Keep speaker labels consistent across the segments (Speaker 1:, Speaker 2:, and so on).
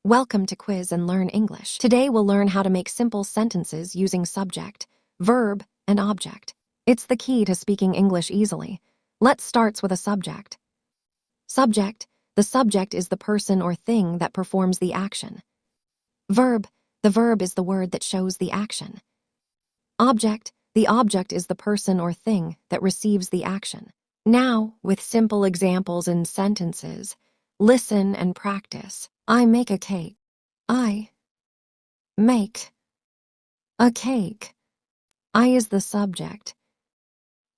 Speaker 1: Welcome to Quiz and Learn English. Today we'll learn how to make simple sentences using subject, verb, and object. It's the key to speaking English easily. Let's start with a subject. Subject. The subject is the person or thing that performs the action. Verb. The verb is the word that shows the action. Object. The object is the person or thing that receives the action. Now, with simple examples in sentences, listen and practice. I make a cake. I make a cake. I is the subject.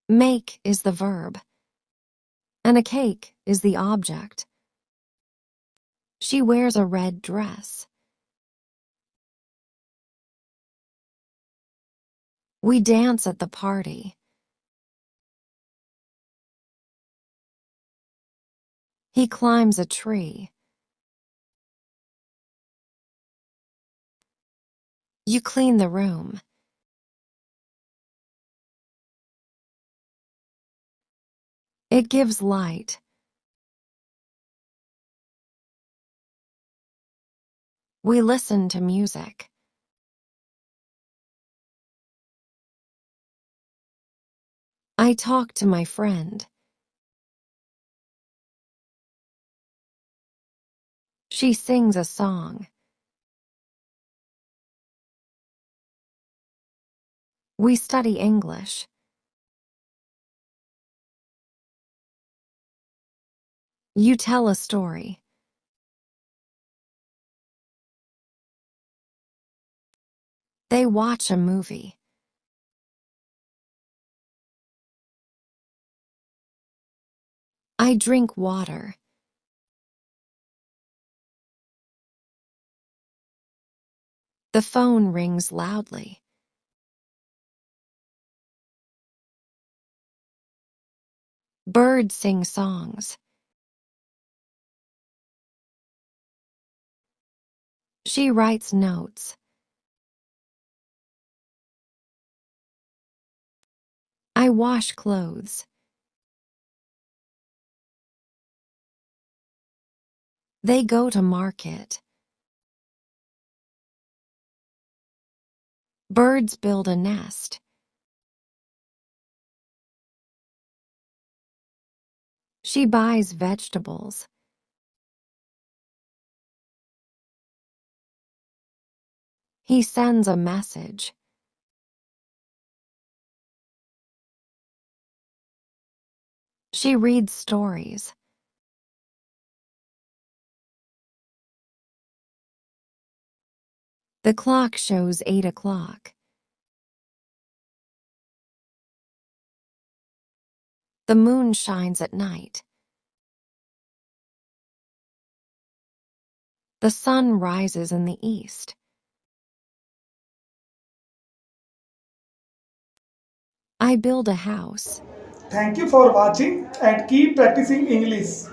Speaker 1: Make is the verb. And a cake is the object. She wears a red dress. We dance at the party. He climbs a tree. You clean the room. It gives light. We listen to music. I talk to my friend. She sings a song. We study English. You tell a story. They watch a movie. I drink water. The phone rings loudly. Birds sing songs. She writes notes. I wash clothes. They go to market. Birds build a nest. She buys vegetables. He sends a message. She reads stories. The clock shows 8 o'clock. The moon shines at night. The sun rises in the east. I build a house.
Speaker 2: Thank you for watching and keep practicing English.